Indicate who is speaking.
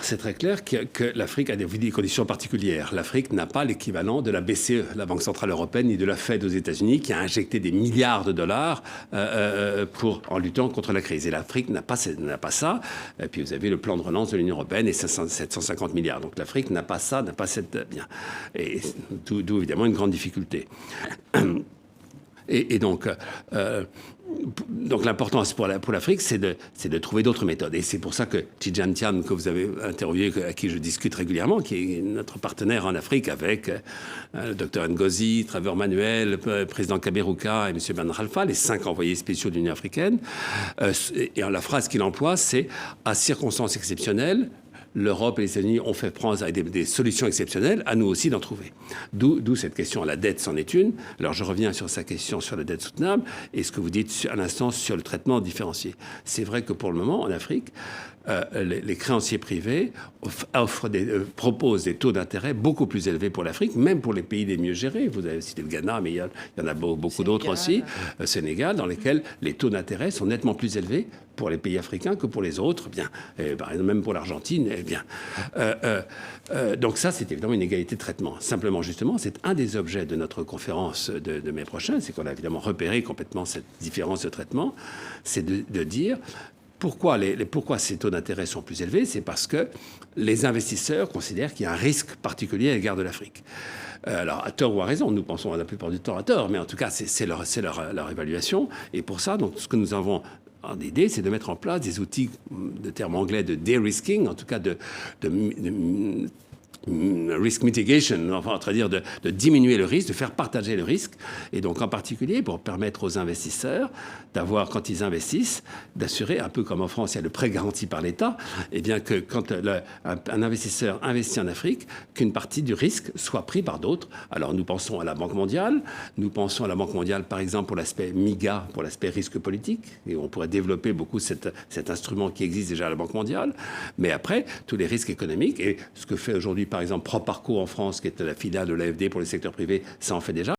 Speaker 1: c'est très clair que l'Afrique a des conditions particulières. L'Afrique n'a pas l'équivalent de la BCE, la Banque Centrale Européenne, ni de la Fed aux États-Unis, qui a injecté des milliards de dollars en luttant contre la crise. Et l'Afrique n'a pas ça. Et puis vous avez le plan de relance de l'Union Européenne et 750 milliards. Donc l'Afrique n'a pas ça, n'a pas cette... Bien. Et d'où évidemment une grande difficulté. Et donc l'importance pour l'Afrique, c'est de trouver d'autres méthodes. Et c'est pour ça que Tidjane Thiam, que vous avez interviewé, à qui je discute régulièrement, qui est notre partenaire en Afrique avec le Dr Ngozi, Trevor Manuel, le président Kaberuka et M. Ben Khalfa, les 5 envoyés spéciaux de l'Union africaine. Et la phrase qu'il emploie, c'est « à circonstances exceptionnelles », l'Europe et les États-Unis ont fait prendre avec des solutions exceptionnelles, à nous aussi d'en trouver. D'où cette question, la dette c'en est une. Alors je reviens sur sa question sur la dette soutenable et ce que vous dites à l'instant sur le traitement différencié. C'est vrai que pour le moment, en Afrique, les créanciers privés proposent des taux d'intérêt beaucoup plus élevés pour l'Afrique, même pour les pays les mieux gérés. Vous avez cité le Ghana, mais il y en a beaucoup d'autres aussi. Sénégal, dans lesquels les taux d'intérêt sont nettement plus élevés pour les pays africains que pour les autres. Bien, par exemple, même pour l'Argentine. Bien. Donc ça, c'est évidemment une égalité de traitement. Simplement, justement, c'est un des objets de notre conférence de mai prochain, c'est qu'on a évidemment repéré complètement cette différence de traitement, c'est de dire... Pourquoi ces taux d'intérêt sont plus élevés? C'est parce que les investisseurs considèrent qu'il y a un risque particulier à l'égard de l'Afrique. Alors, à tort ou à raison, nous pensons la plupart du temps à tort, mais en tout cas, c'est leur évaluation. Et pour ça, donc, ce que nous avons en idée, c'est de mettre en place des outils, de terme anglais, de de-risking, en tout cas de risk mitigation, enfin, c'est-à-dire de diminuer le risque, de faire partager le risque, et donc en particulier pour permettre aux investisseurs d'avoir, quand ils investissent, d'assurer, un peu comme en France, il y a le prêt garanti par l'État, et bien que quand un investisseur investit en Afrique, qu'une partie du risque soit pris par d'autres. Alors nous pensons à la Banque mondiale, par exemple pour l'aspect MIGA, pour l'aspect risque politique, et on pourrait développer beaucoup cet instrument qui existe déjà à la Banque mondiale, mais après, tous les risques économiques, et ce que fait aujourd'hui par exemple Proparco en France, qui est la filiale de l'AFD pour les secteurs privés, ça en fait déjà.